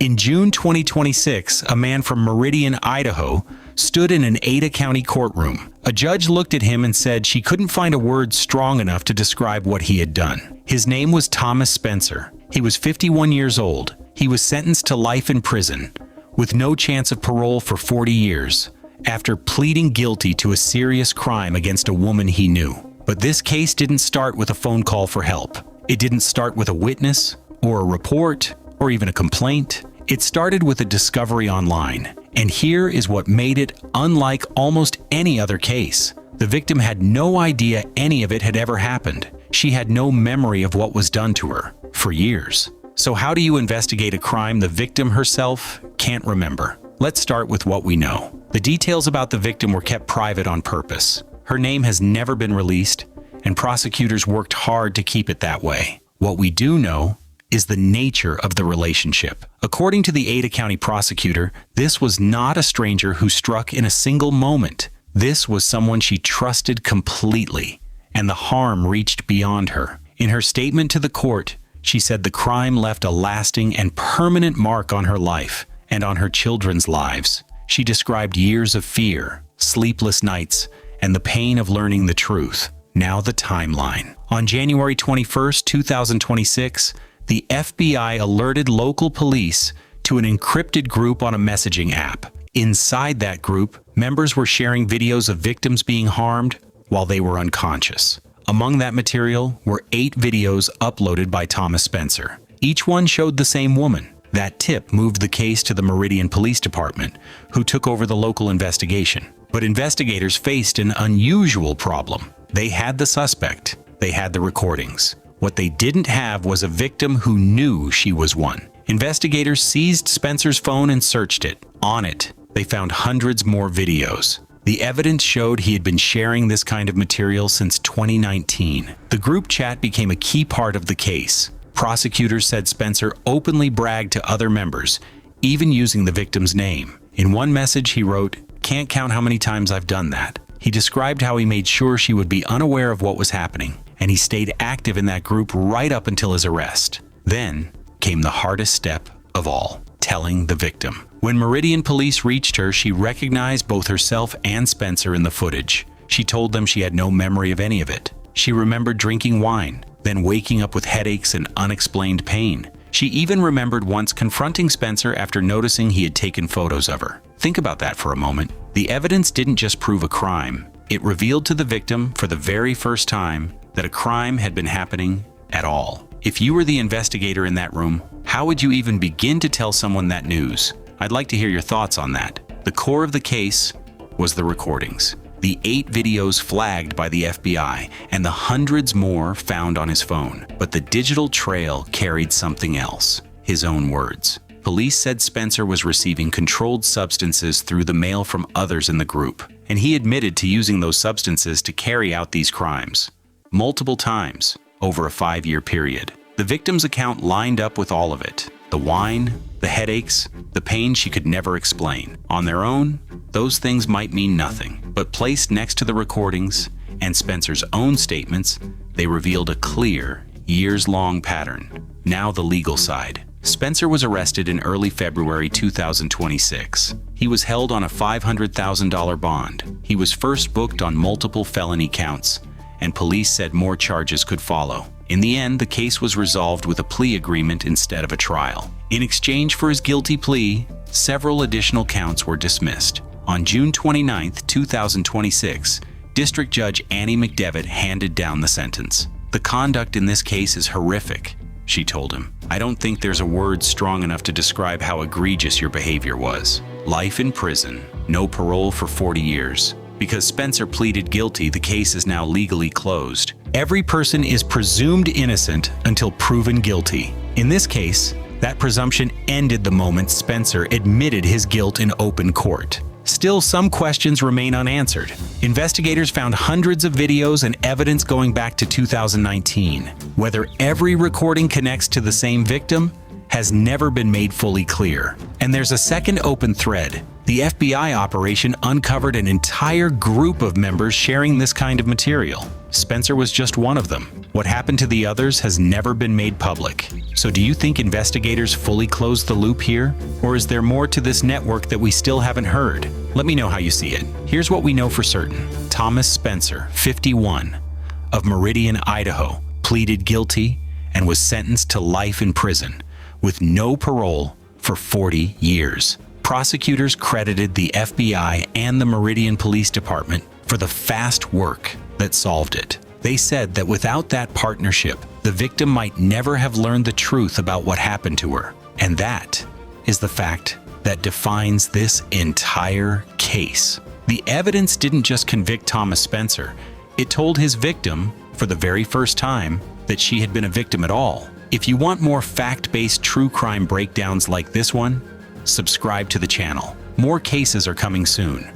In June 2026, a man from Meridian, Idaho, stood in an Ada County courtroom. A judge looked at him and said she couldn't find a word strong enough to describe what he had done. His name was Thomas Spencer. He was 51 years old. He was sentenced to life in prison, with no chance of parole for 40 years, after pleading guilty to a serious crime against a woman he knew. But this case didn't start with a phone call for help. It didn't start with a witness, or a report, or even a complaint. It started with a discovery online. And here is what made it unlike almost any other case. The victim had no idea any of it had ever happened. She had no memory of what was done to her for years. So how do you investigate a crime the victim herself can't remember? Let's start with what we know. The details about the victim were kept private on purpose. Her name has never been released, and prosecutors worked hard to keep it that way. What we do know is the nature of the relationship. According to the Ada County prosecutor, this was not a stranger who struck in a single moment. This was someone she trusted completely, and the harm reached beyond her. In her statement to the court, she said the crime left a lasting and permanent mark on her life and on her children's lives. She described years of fear, sleepless nights, and the pain of learning the truth. Now the timeline. On January 21st, 2026, the FBI alerted local police to an encrypted group on a messaging app. Inside that group, members were sharing videos of victims being harmed while they were unconscious. Among that material were 8 videos uploaded by Thomas Spencer. Each one showed the same woman. That tip moved the case to the Meridian Police Department, who took over the local investigation. But investigators faced an unusual problem. They had the suspect. They had the recordings. What they didn't have was a victim who knew she was one. Investigators seized Spencer's phone and searched it. On it, they found hundreds more videos. The evidence showed he had been sharing this kind of material since 2019. The group chat became a key part of the case. Prosecutors said Spencer openly bragged to other members, even using the victim's name. In one message, he wrote, "Can't count how many times I've done that." He described how he made sure she would be unaware of what was happening, and he stayed active in that group right up until his arrest. Then came the hardest step of all, telling the victim. When Meridian police reached her, she recognized both herself and Spencer in the footage. She told them she had no memory of any of it. She remembered drinking wine, then waking up with headaches and unexplained pain. She even remembered once confronting Spencer after noticing he had taken photos of her. Think about that for a moment. The evidence didn't just prove a crime. It revealed to the victim for the very first time that a crime had been happening at all. If you were the investigator in that room, how would you even begin to tell someone that news? I'd like to hear your thoughts on that. The core of the case was the recordings. The 8 videos flagged by the FBI and the hundreds more found on his phone. But the digital trail carried something else, his own words. Police said Spencer was receiving controlled substances through the mail from others in the group, and he admitted to using those substances to carry out these crimes multiple times over a 5-year period. The victim's account lined up with all of it. The wine, the headaches, the pain she could never explain. On their own, those things might mean nothing, but placed next to the recordings and Spencer's own statements, they revealed a clear, years-long pattern. Now the legal side. Spencer was arrested in early February 2026. He was held on a $500,000 bond. He was first booked on multiple felony counts, and police said more charges could follow. In the end, the case was resolved with a plea agreement instead of a trial. In exchange for his guilty plea, several additional counts were dismissed. On June 29, 2026, District Judge Annie McDevitt handed down the sentence. "The conduct in this case is horrific," she told him. "I don't think there's a word strong enough to describe how egregious your behavior was. Life in prison, no parole for 40 years. Because Spencer pleaded guilty, the case is now legally closed. Every person is presumed innocent until proven guilty. In this case, that presumption ended the moment Spencer admitted his guilt in open court. Still, some questions remain unanswered. Investigators found hundreds of videos and evidence going back to 2019. Whether every recording connects to the same victim has never been made fully clear. And there's a second open thread. The FBI operation uncovered an entire group of members sharing this kind of material. Spencer was just one of them. What happened to the others has never been made public. So do you think investigators fully closed the loop here? Or is there more to this network that we still haven't heard? Let me know how you see it. Here's what we know for certain. Thomas Spencer, 51, of Meridian, Idaho, pleaded guilty and was sentenced to life in prison with no parole for 40 years. Prosecutors credited the FBI and the Meridian Police Department for the fast work that solved it. They said that without that partnership, the victim might never have learned the truth about what happened to her. And that is the fact that defines this entire case. The evidence didn't just convict Thomas Spencer, it told his victim, for the very first time, that she had been a victim at all. If you want more fact-based true crime breakdowns like this one, subscribe to the channel. More cases are coming soon.